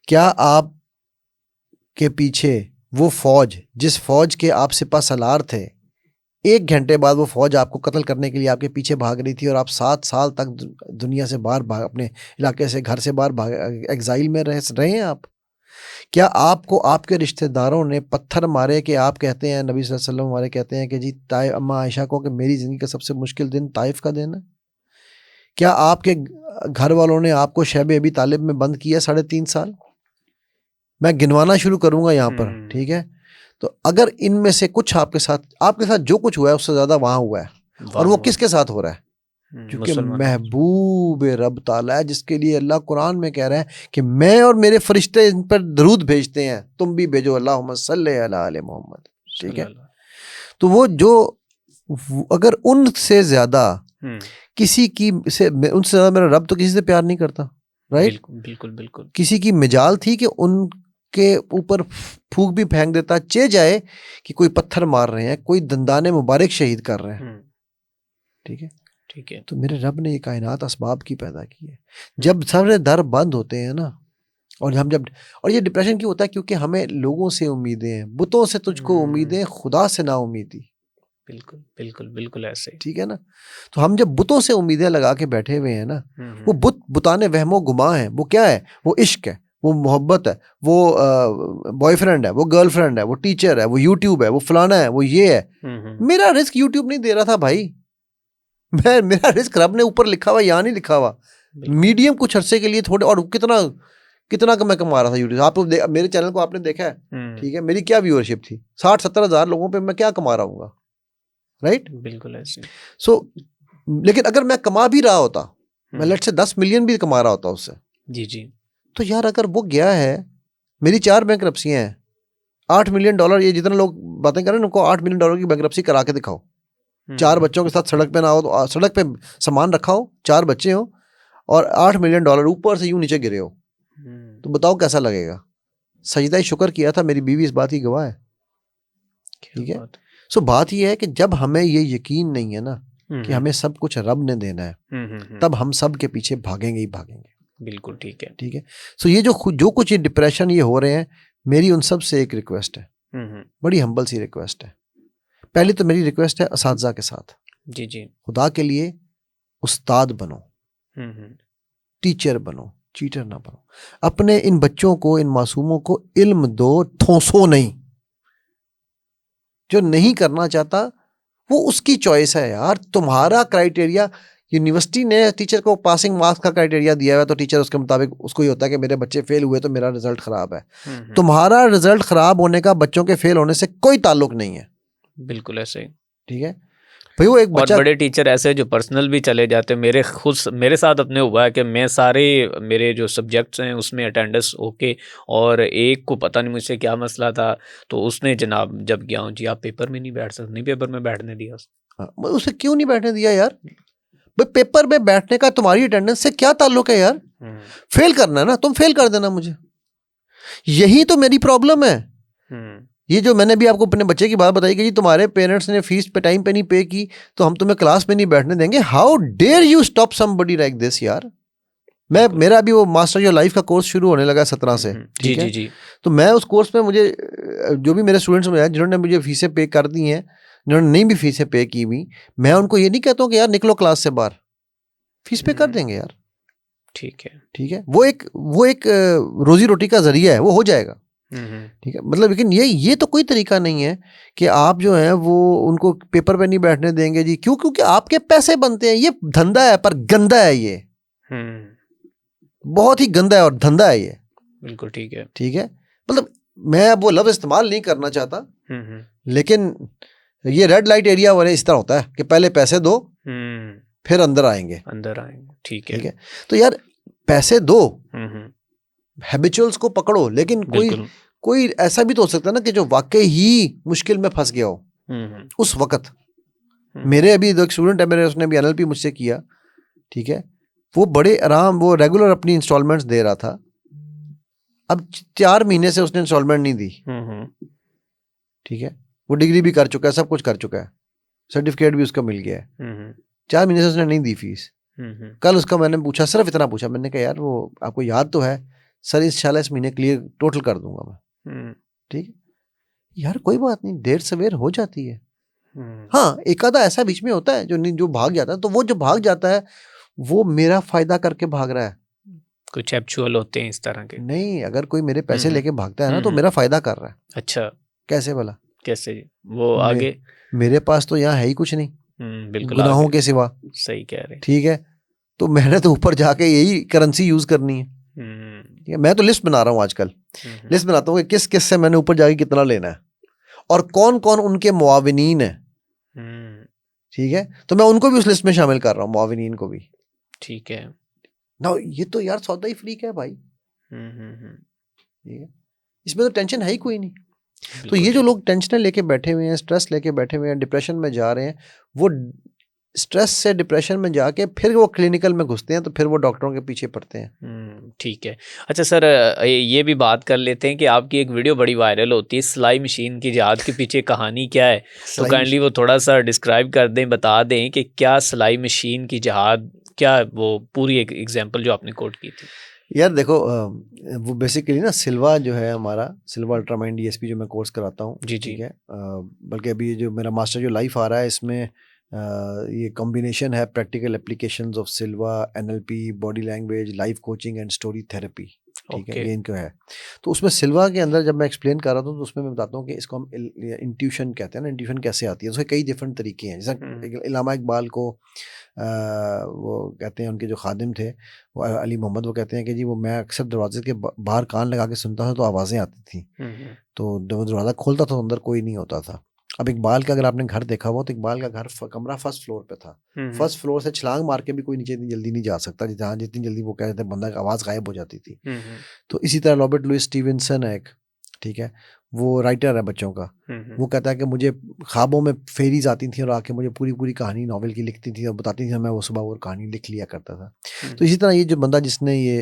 S1: क्या आप के पीछे वो फौज, जिस फौज के आप सिपा सलार थे, 1 घंटे बाद वो फौज आपको कत्ल करने के लिए आपके पीछे भाग रही थी और आप 7 साल तक दुनिया से बाहर भाग, अपने इलाके से, घर से बाहर भाग, एग्जाइल में रहे हैं आप? क्या आपको आपके रिश्तेदारों ने पत्थर मारे कि आप कहते हैं, नबी सल्लल्लाहु अलैहि वसल्लम हमारे कहते हैं कि जी अम्मा आयशा को कि मेरी ज़िंदगी का सबसे मुश्किल दिन ताइफ का दिन है? क्या आपके घर वालों ने आपको शैब अबी तालिब में बंद किया 3.5 साल? मैं गिनवाना शुरू करूंगा यहाँ पर, ठीक है। तो अगर इनमें से कुछ आपके साथ जो कुछ हुआ है उससे ज़्यादा वहाँ हुआ है, और वो किसके साथ हो रहा है? क्योंकि महबूब रब ताला है, जिसके लिए अल्लाह कुरान में कह रहा है कि मैं और मेरे फरिश्ते इन पर दरूद भेजते हैं, तुम भी भेजो, अल्लाहुम्मा सल्ली अला आले मोहम्मद, ठीक है। तो वो जो अगर उनसे ज्यादा किसी की से उनसे ज्यादा मेरा रब तो किसी से प्यार नहीं करता, राइट।
S2: बिल्कुल बिल्कुल।
S1: किसी की मिजाल थी कि उनके ऊपर फूक भी फेंक देता, चे जाए कि कोई पत्थर मार रहे हैं, कोई दंदाने मुबारक शहीद कर रहे हैं, ठीक है, ठीक है। तो मेरे रब ने ये कायनात असबाब की पैदा की है। जब सारे दर बंद होते हैं ना, और और ये डिप्रेशन क्यों होता है? क्योंकि हमें लोगों से उम्मीदें हैं, बुतों से तुझको उम्मीदें, खुदा से ना उम्मीदी।
S2: बिल्कुल बिल्कुल बिल्कुल ऐसे,
S1: ठीक है ना। तो हम जब बुतों से उम्मीदें लगा के बैठे हुए हैं ना, वो बुताने वहमो गुमा है। वो क्या है? वो इश्क है, वो मोहब्बत है, वो बॉयफ्रेंड है, वो गर्लफ्रेंड है, वो टीचर है, वो यूट्यूब है, वो फलाना है, वो ये है। मेरा रिस्क यूट्यूब नहीं दे रहा था भाई, मेरा रिस्क रब ने ऊपर लिखा हुआ, यहाँ नहीं लिखा हुआ। मीडियम कुछ अरसे के लिए थोड़े, और कितना का मैं कमा रहा था यूट्यूब। आप मेरे चैनल को आपने देखा है, ठीक है। मेरी क्या व्यूअरशिप थी? 60-70 हज़ार लोगों पे मैं क्या कमा रहा हूँ, राइट।
S2: बिल्कुल ऐसे।
S1: सो लेकिन अगर मैं कमा भी रहा होता, मैं लेट से 10 मिलियन भी कमा रहा होता उससे, जी जी, तो यार अगर वो गया है, मेरी 4 बैंकरप्सियां हैं, $8 मिलियन, ये जितने लोग बातें कर रहे हैं उनको $8 मिलियन की बैंकरप्सी करा के दिखाओ। 4 बच्चों के साथ सड़क पे ना हो, तो सड़क पे सामान रखा हो, 4 बच्चे हो और $8 मिलियन ऊपर से यूं नीचे गिरे हो, तो बताओ कैसा लगेगा? सजदा शुक्र किया था, मेरी बीवी इस बात की गवाह है। ठीक है। सो बात ये है कि जब हमें ये यकीन नहीं है ना कि हमें सब कुछ रब ने देना है, तब हम सब के पीछे भागेंगे ही भागेंगे।
S2: बिल्कुल ठीक है।
S1: ठीक है। सो ये जो कुछ ये डिप्रेशन ये हो रहे हैं, मेरी उन सब से एक रिक्वेस्ट है, बड़ी हम्बल सी रिक्वेस्ट है। पहली तो मेरी रिक्वेस्ट है असातिज़ा के साथ,
S2: जी जी,
S1: खुदा के लिए उस्ताद बनो, टीचर बनो, चीटर ना बनो। अपने इन बच्चों को, इन मासूमों को इल्म दो, ठोंसो नहीं। जो नहीं करना चाहता वो उसकी चॉइस है यार। तुम्हारा क्राइटेरिया, यूनिवर्सिटी ने टीचर को पासिंग मार्क्स का क्राइटेरिया दिया है, तो टीचर उसके मुताबिक उसको ही होता है कि मेरे बच्चे फेल हुए तो मेरा रिजल्ट खराब है। तुम्हारा रिजल्ट खराब होने का बच्चों के फेल होने से कोई ताल्लुक नहीं है।
S2: बिल्कुल ऐसे ही।
S1: ठीक है भाई। वो एक बच्चा,
S2: और बड़े टीचर ऐसे जो पर्सनल भी चले जाते हैं। मेरे साथ अपने हुआ है कि मैं सारे मेरे जो सब्जेक्ट्स हैं उसमें अटेंडेंस ओके, और एक को पता नहीं मुझसे क्या मसला था, तो उसने जनाब जब गया हूँ जी आप पेपर में नहीं बैठ सकते, नहीं पेपर में बैठने दिया।
S1: उसे क्यों नहीं बैठने दिया यार? भाई पेपर में बैठने का तुम्हारी अटेंडेंस से क्या ताल्लुक है यार? फेल करना है ना, तुम फेल कर देना मुझे। यही तो मेरी प्रॉब्लम है। ये जो मैंने भी आपको अपने बच्चे की बात बताई कि जी तुम्हारे पेरेंट्स ने फीस पे टाइम पे नहीं पे की तो हम तुम्हें क्लास में नहीं बैठने देंगे। How dare you stop somebody like this यार। मेरा अभी वो मास्टर योर लाइफ का कोर्स शुरू होने लगा 17 से। ठीक है जी। तो मैं उस कोर्स में मुझे जो भी मेरे स्टूडेंट्स में जिन्होंने मुझे फीसें पे कर दी हैं, जिन्होंने नहीं भी फीसें पे की हुई, मैं उनको ये नहीं कहता हूँ कि यार निकलो क्लास से बाहर, फीस पे कर देंगे यार।
S2: ठीक है,
S1: ठीक है। वो एक रोजी रोटी का जरिया है, वो हो जाएगा। ठीक है। मतलब लेकिन ये तो कोई तरीका नहीं है कि आप जो है वो उनको पेपर पे नहीं बैठने देंगे जी। क्यों? क्योंकि आपके पैसे बनते हैं। ये धंधा है, पर गंदा है ये, बहुत ही गंदा है और धंधा है ये।
S2: बिल्कुल ठीक है।
S1: ठीक है। मतलब मैं अब वो लफ्ज इस्तेमाल नहीं करना चाहता, लेकिन ये रेड लाइट एरिया वाले इस तरह होता है कि पहले पैसे दो फिर अंदर आएंगे।
S2: ठीक
S1: है। ठीक है। तो यार पैसे दो, हैबिचुअल्स को पकड़ो, लेकिन कोई ऐसा भी तो हो सकता है ना कि जो वाकई ही मुश्किल में फंस गया हो उस वक्त। मेरे अभी एक स्टूडेंट है मेरे, उसने भी एनएलपी मुझसे किया। ठीक है। वो बड़े आराम, वो रेगुलर अपनी इंस्टॉलमेंट्स दे रहा था। अब 4 महीने से उसने इंस्टॉलमेंट नहीं दी। ठीक है। वो डिग्री भी कर चुका है, सब कुछ कर चुका है, सर्टिफिकेट भी उसका मिल गया है। 4 महीने से उसने नहीं दी फीस। कल उसका मैंने पूछा, सिर्फ इतना पूछा, मैंने कहा यार वो आपको याद तो है? सर इंशाल्लाह इस महीने क्लियर टोटल कर दूंगा मैं। ठीक है यार, कोई बात नहीं, देर सवेर हो जाती है। हाँ, एक आधा ऐसा बीच में होता है जो भाग जाता है, तो वो जो भाग जाता है वो मेरा फायदा करके भाग रहा है।
S2: कुछ एक्चुअल होते हैं इस तरह के।
S1: नहीं, अगर कोई मेरे पैसे लेके भागता है ना तो मेरा फायदा कर रहा है।
S2: अच्छा,
S1: कैसे भला?
S2: कैसे वो आगे?
S1: मेरे पास तो यहाँ है ही कुछ नहीं,
S2: बिल्कुल
S1: गुनाहों के सिवा।
S2: सही कह रहे।
S1: ठीक है। तो मैंने तो ऊपर जाके यही करेंसी यूज करनी है। ठीक है। मैं तो लिस्ट बना रहा हूँ आजकल, लिस्ट बनाता हूँ कि किस किस से मैंने ऊपर जाके कितना लेना है और कौन कौन उनके मुआविनीन है। ठीक है। तो मैं उनको भी उस लिस्ट में शामिल कर रहा हूँ, मुआविनीन को भी।
S2: ठीक है
S1: ना, ये तो यार सौदा ही फ्रीक है भाई। ठीक है। इसमें तो टेंशन है ही कोई नहीं। तो ये जो लोग टेंशन लेके बैठे हुए हैं, स्ट्रेस लेके बैठे हुए हैं, डिप्रेशन में जा रहे हैं, वो स्ट्रेस से डिप्रेशन में जाके फिर वो क्लिनिकल में घुसते हैं, तो फिर वो डॉक्टरों के पीछे पड़ते हैं।
S2: ठीक है। अच्छा सर, ये भी बात कर लेते हैं कि आपकी एक वीडियो बड़ी वायरल होती है, सिलाई मशीन की जहाद के पीछे कहानी क्या है? तो काइंडली वो थोड़ा सा डिस्क्राइब कर दें, बता दें कि क्या सिलाई मशीन की जहाद, क्या वो पूरी एक एग्जांपल जो आपने कोट की थी।
S1: यार देखो, वो बेसिकली ना सिल्वा जो है हमारा, सिल्वा अल्ट्रामाइंड डीएसपी जो मैं कोर्स कराता हूँ।
S2: जी
S1: ठीक है। बल्कि अभी जो मेरा मास्टर जो लाइफ आ रहा है, इसमें ये कॉम्बिनेशन है practical applications of Silva, NLP, body language, life coaching and story therapy. ठीक है, ये इनका है। तो उसमें सिल्वा के अंदर जब मैं एक्सप्लेन कर रहा था तो उसमें मैं बताता हूँ कि इसको हम इंट्यूशन कहते हैं ना। इंट्यूशन कैसे आती है, उसके कई डिफरेंट तरीके हैं। जैसा इलामा इकबाल को वो कहते हैं, उनके जो खादिम थे वो अली मोहम्मद, वो कहते हैं कि जी वो मैं अक्सर दरवाजे के बाहर कान लगा के सुनता था तो आवाज़ें आती थी, तो दरवाज़ा खोलता था तो अंदर कोई नहीं होता था। अब इकबाल का अगर आपने घर देखा हुआ तो इकबाल का घर कमरा फर्स्ट फ्लोर पे था। फर्स्ट फ्लोर से छलांग मार के भी कोई नीचे इतनी जल्दी नहीं जा सकता, जहाँ जितनी जल्दी वो कहते थे बंदा की आवाज़ गायब हो जाती थी। तो इसी तरह रॉबर्ट लुइस स्टीवेंसन है एक, ठीक है, वो राइटर है बच्चों का, वो कहता है कि मुझे ख्वाबों में फेरीज आती थी और आके मुझे पूरी पूरी कहानी नॉवेल की लिखती थी और बताती थी, मैं वो सुबह वो कहानी लिख लिया करता था। तो इसी तरह ये जो बंदा जिसने ये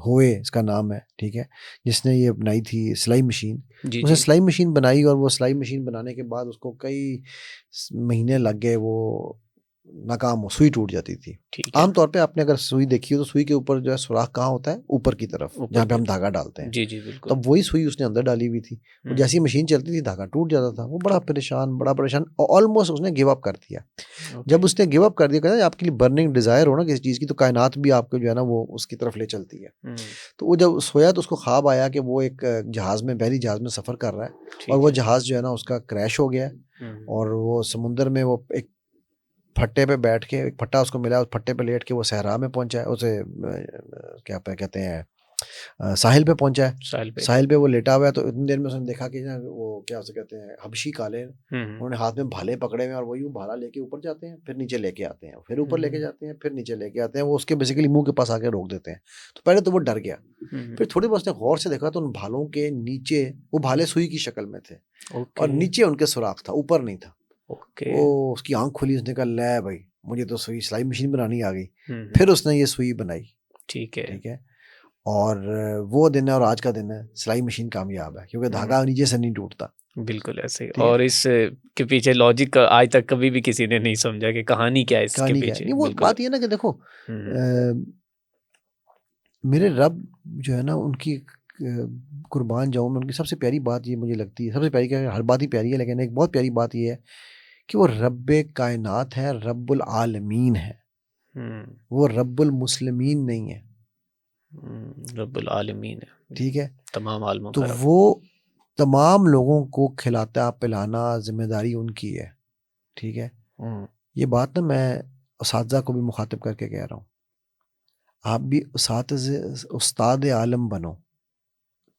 S1: होए इसका नाम है, ठीक है, जिसने ये बनाई थी सिलाई मशीन, उसने सिलाई मशीन बनाई और वो सिलाई मशीन बनाने के बाद उसको कई महीने लग गए, वो नाकाम हो, सुई टूट जाती थी। आमतौर पे आपने अगर सुई देखी हो तो सुई के ऊपर जो है सुराख कहाँ होता है, ऊपर की तरफ, जहाँ पे हम धागा डालते हैं।
S2: जी जी बिल्कुल।
S1: तब वही सुई उसने अंदर डाली हुई थी, वो जैसी मशीन चलती थी धागा टूट जाता था। वो बड़ा परेशान, ऑलमोस्ट उसने गिव अप कर दिया। जब उसने गिव अप कर दिया, कहते हैं आपके लिए बर्निंग डिजायर हो ना किसी चीज़ की, तो कायनात भी आपको जो है ना वो उसकी तरफ ले चलती है। तो वो जब सोया तो उसको ख्वाब आया कि वो एक जहाज़ में, बहरी जहाज़ में सफ़र कर रहा है और वो जहाज़ जो है ना उसका क्रैश हो गया और वो समुंदर में वो एक फट्टे पे बैठ के, एक फट्टा उसको मिला, उस फट्टे पे लेट के वो सहरा में पहुंचा है, उसे क्या कहते हैं साहिल पे पहुंचा है। साहिल पे वो लेटा हुआ है। तो इतनी देर में उसने देखा कि ना वो क्या उसे कहते हैं हबशी काले, उन्होंने हाथ में भाले पकड़े हुए और वही वो भाला लेके ऊपर जाते हैं, फिर नीचे लेके आते हैं, फिर ऊपर लेके जाते हैं, फिर नीचे लेके आते हैं। वो उसके बेसिकली मुंह के पास आके रोक देते हैं। तो पहले तो वो डर गया, फिर थोड़ी बहुत उसने गौर से देखा तो उन भालों के नीचे वो भाले सुई की शक्ल में थे और नीचे उनके सुराख था, ऊपर नहीं था। वो उसकी आंख खुली, उसने कहा ले भाई मुझे तो सुई सिलाई मशीन बनानी आ गई। फिर उसने ये सुई बनाई। ठीक है। और वो दिन है और आज का दिन है, सिलाई मशीन कामयाब है क्योंकि धागा नीचे से नहीं टूटता।
S2: बिल्कुल ऐसे ही। और इस के पीछे लॉजिक आज तक कभी भी किसी ने नहीं समझा कि कहानी क्या है इसके पीछे।
S1: नहीं, वो बात ये ना कि देखो मेरे रब जो है ना उनकी कुर्बान जाऊं मैं, उनकी सबसे प्यारी बात ये मुझे लगती है, सबसे प्यारी क्या, हर बात ही प्यारी है, लेकिन एक बहुत प्यारी बात ये है कि वो रब्बे कायनात है, रब्बुल आलमीन है। वो रब्बुल मुस्लिमीन नहीं है,
S2: रब्बुल आलमीन है। ठीक है, तमाम आलमों
S1: तो वो तमाम लोगों को खिलाता पिलाना जिम्मेदारी उनकी है। ठीक है, ये बात ना मैं उस्तादा को भी मुखातिब करके कह रहा हूँ, आप भी उस्ताद आलम बनो।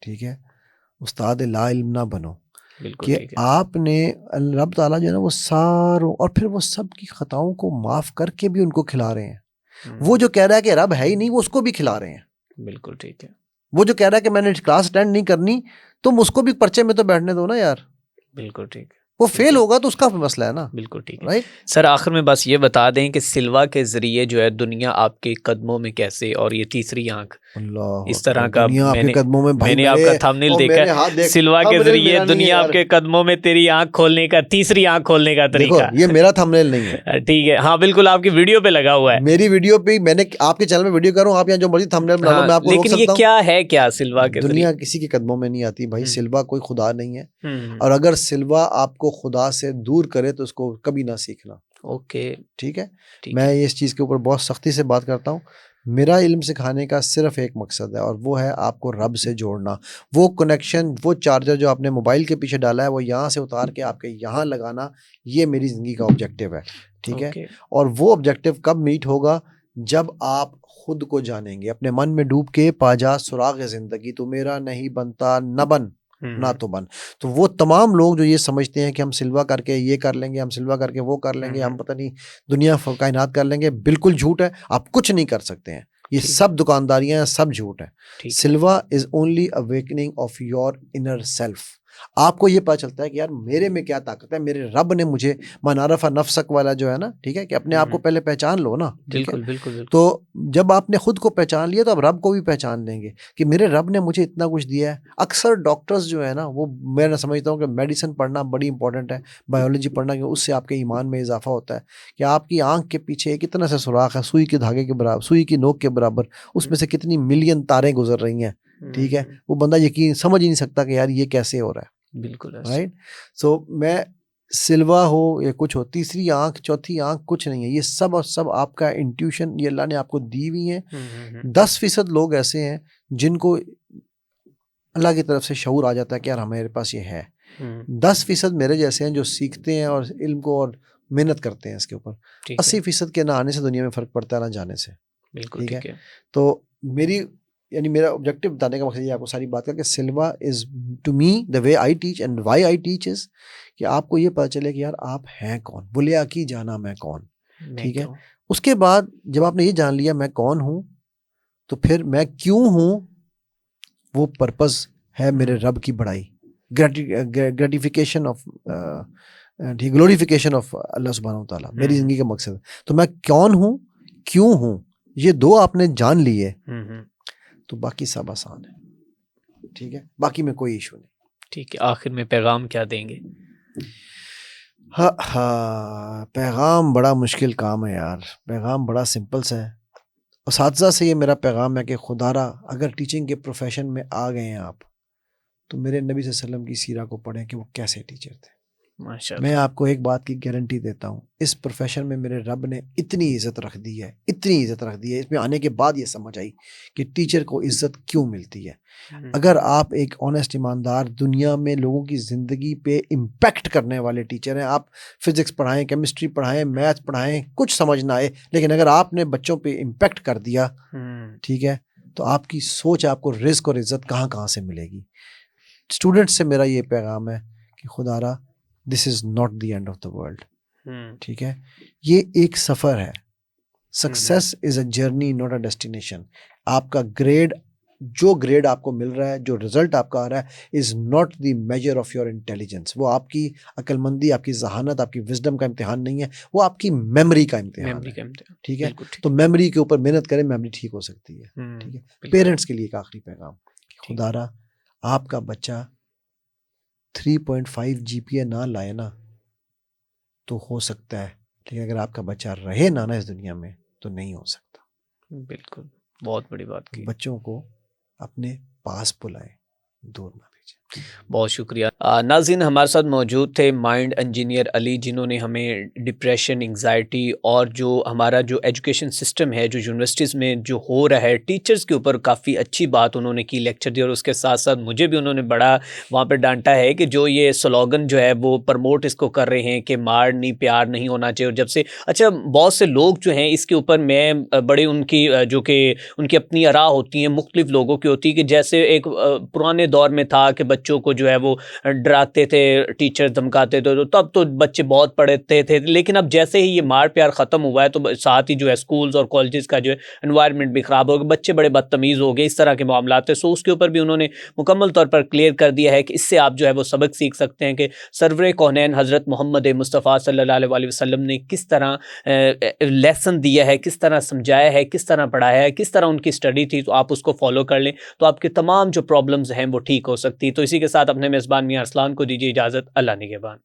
S1: ठीक है, उस्ताद ला इल्म ना बनो कि आपने रब ताला जो है ना वो सारों, और फिर वो सब की खताओं को माफ करके भी उनको खिला रहे हैं। वो जो कह रहा है कि रब है ही नहीं, वो उसको भी खिला रहे हैं।
S2: बिल्कुल ठीक है।
S1: वो जो कह रहा है कि मैंने क्लास अटेंड नहीं करनी, तुम उसको भी पर्चे में तो बैठने दो ना यार।
S2: बिल्कुल ठीक है।
S1: वो फेल होगा तो उसका मसला है ना।
S2: बिल्कुल ठीक है, राइट। सर आखिर में बस ये बता दें कि सिल्वा के जरिए जो है दुनिया आपके कदमों में कैसे, और ये तीसरी आंख इस तरह का, मैंने आपका थंबनेल देखा, सिल्वा के जरिए दुनिया आपके कदमों में, तेरी आंख खोलने का, तीसरी आंख खोलने का तरीका।
S1: ये मेरा थंबनेल नहीं है।
S2: ठीक है, हाँ बिल्कुल आपकी वीडियो पे लगा हुआ है।
S1: मेरी वीडियो पे, मैंने आपके चैनल में वीडियो कर रहा हूँ, आप यहाँ जो मर्जी थंबनेल बना लो, मैं आपको रोक सकता हूँ।
S2: लेकिन ये क्या है, क्या सिल्वा के
S1: दुनिया किसी के कदमों में नहीं आती भाई। सिल्वा कोई खुदा नहीं है, और अगर सिल्वा आपको खुदा से दूर करे तो उसको कभी ना सीखना।
S2: ओके,
S1: ठीक है। मैं इस चीज़ के ऊपर बहुत सख्ती से बात करता हूँ। मेरा इल्म सिखाने का सिर्फ एक मकसद है और वो है आपको रब से जोड़ना। वो कनेक्शन, वो चार्जर जो आपने मोबाइल के पीछे डाला है, वो यहाँ से उतार के आपके यहाँ लगाना, ये मेरी ज़िंदगी का ऑब्जेक्टिव है। ठीक है, और वो ऑब्जेक्टिव कब मीट होगा, जब आप खुद को जानेंगे। अपने मन में डूब के पाजा सुराग ज़िंदगी, तू मेरा नहीं बनता न बन ना तो बन। तो वो तमाम लोग जो ये समझते हैं कि हम सिल्वा करके ये कर लेंगे, हम सिल्वा करके वो कर लेंगे, हम पता नहीं दुनिया कायनात कर लेंगे, बिल्कुल झूठ है। आप कुछ नहीं कर सकते हैं, ये सब दुकानदारियां, सब झूठ है। Silva is only awakening of your inner self. आपको ये पता चलता है कि यार मेरे में क्या ताकत है, मेरे रब ने मुझे मनारफा नफ्सक वाला जो है ना, ठीक है, कि अपने आप को पहले पहचान लो ना।
S2: बिल्कुल बिल्कुल।
S1: तो जब आपने खुद को पहचान लिया तो आप रब को भी पहचान लेंगे कि मेरे रब ने मुझे इतना कुछ दिया है। अक्सर डॉक्टर्स जो है ना, वो मैं समझता हूँ कि मेडिसिन पढ़ना बड़ी इंपॉर्टेंट है, बायोलॉजी पढ़ना, कि उससे आपके ईमान में इजाफा होता है। कि आपकी आंख के पीछे कितना सा सुराख है, सुई के धागे के बराबर, सुई की नोक के बराबर, उसमें से कितनी मिलियन तारें गुजर रही हैं। ठीक है, वो बंदा यकीन समझ ही नहीं सकता कि यार ये कैसे हो रहा है।
S2: बिल्कुल,
S1: राइट। सो मैं सिल्वा हो या कुछ हो, तीसरी आंख, चौथी आंख कुछ नहीं है। ये सब और सब आपका इंट्यूशन, ये अल्लाह ने आपको दी हुई है। 10% लोग ऐसे हैं जिनको अल्लाह की तरफ से शऊर आ जाता है कि यार हमारे पास ये है। 10% मेरे जैसे हैं जो सीखते हैं और इल्म को और मेहनत करते हैं इसके ऊपर। 80% के ना आने से दुनिया में फ़र्क पड़ता है, ना जाने से।
S2: बिल्कुल ठीक है।
S1: तो मेरा ऑब्जेक्टिव बताने का मकसद ये आपको सारी बात करके, Silva is to me the way I teach and why I teach is कि आपको ये पता चले कि यार आप हैं कौन, बुलिया की जाना मैं कौन। ठीक है, उसके बाद जब आपने ये जान लिया मैं कौन हूँ, तो फिर मैं क्यों हूँ, वो पर्पस है मेरे रब की बड़ाई, ग्रेटिफिकेशन ऑफ, ग्लोरिफिकेशन ऑफ अल्लाह सुब्हानहू व तआला मेरी जिंदगी का मकसद है। तो मैं कौन हूँ, क्यों हूँ, ये दो आपने जान लिए तो बाकी सब आसान है। ठीक है, बाकी में कोई इशू नहीं।
S2: ठीक है, आखिर में पैगाम क्या देंगे?
S1: हाँ, पैगाम बड़ा मुश्किल काम है यार, पैगाम बड़ा सिंपल सा है। उस्ताद से ये मेरा पैगाम है कि खुदारा अगर टीचिंग के प्रोफेशन में आ गए हैं आप, तो मेरे नबी सल्लल्लाहु अलैहि वसल्लम की सीरा को पढ़ें कि वो कैसे टीचर थे। मैं आपको एक बात की गारंटी देता हूँ, इस प्रोफेशन में मेरे रब ने इतनी इज़्ज़त रख दी है, इतनी इज़्ज़त रख दी है, इसमें आने के बाद ये समझ आई कि टीचर को इज़्ज़त क्यों मिलती है। अगर आप एक ऑनेस्ट ईमानदार दुनिया में लोगों की ज़िंदगी पे इम्पैक्ट करने वाले टीचर हैं, आप फिज़िक्स पढ़ाएं, केमिस्ट्री पढ़ाएं, मैथ पढ़ाएं, कुछ समझ ना आए, लेकिन अगर आपने बच्चों पे इम्पैक्ट कर दिया, ठीक है, तो आपकी सोच, आपको रिज़्क और इज़्ज़त कहाँ कहाँ से मिलेगी। स्टूडेंट्स से मेरा ये पैगाम है कि खुदारा this is not the end of the world. ठीक है, ये एक सफ़र है। Success is a journey, not a destination. आपका ग्रेड, जो ग्रेड आपको मिल रहा है, जो रिजल्ट आपका आ रहा है, is not the measure of your intelligence. वो आपकी अक्लमंदी, आपकी जहानत, आपकी विजडम का इम्तिहान नहीं है, वो आपकी मेमोरी का इम्तिहान है। ठीक है, तो मेमोरी के ऊपर मेहनत करें, मेमोरी ठीक हो सकती है। ठीक है, पेरेंट्स के लिए एक आखिरी पैगाम, खुदारा आपका बच्चा 3.5 GPA ना लाए ना तो हो सकता है, लेकिन अगर आपका बच्चा रहे ना इस दुनिया में तो नहीं हो सकता।
S2: बिल्कुल, बहुत बड़ी बात की।
S1: बच्चों को अपने पास बुलाएं, दूर ना भेजें।
S2: बहुत शुक्रिया। नाज़रीन, हमारे साथ मौजूद थे माइंड इंजीनियर अली, जिन्होंने हमें डिप्रेशन, एंग्जाइटी और जो हमारा जो एजुकेशन सिस्टम है, जो यूनिवर्सिटीज़ में जो हो रहा है, टीचर्स के ऊपर काफ़ी अच्छी बात उन्होंने की, लेक्चर दिया। और उसके साथ साथ मुझे भी उन्होंने बड़ा वहाँ पे डांटा है कि जो ये स्लोगन जो है वो प्रमोट इसको कर रहे हैं कि मार नहीं, प्यार नहीं होना चाहिए। और जब से अच्छा, बहुत से लोग जो हैं इसके ऊपर, मैं बड़े उनकी जो कि उनकी अपनी आरा होती हैं, मुख्तलिफ लोगों की होती है, कि जैसे एक पुराने दौर में था कि बच्चों को जो है वो डराते थे, टीचर धमकाते थे, तो तब तो बच्चे बहुत पढ़ते थे। लेकिन अब जैसे ही ये मार प्यार ख़त्म हुआ है, तो साथ ही जो है स्कूल्स और कॉलेजेस का जो है एनवायरनमेंट भी ख़राब हो गया, बच्चे बड़े बदतमीज़ हो गए, इस तरह के मामला थे। सो उसके ऊपर भी उन्होंने मुकम्मल तौर पर क्लियर कर दिया है कि इससे आप जो है वो सबक सीख सकते हैं कि सरवरे कौनैन हज़रत मोहम्मद मुस्तफ़ा सल्लल्लाहु अलैहि वसल्लम ने किस तरह लेसन दिया है, किस तरह समझाया है, किस तरह पढ़ाया है, किस तरह उनकी स्टडी थी। तो आप उसको फॉलो कर लें तो आपके तमाम जो प्रॉब्लम्स हैं वो ठीक हो सकती है। तो इसी के साथ अपने मेज़बान मियां अरसलान को दीजिए इजाज़त। अल्लाह निगहबान।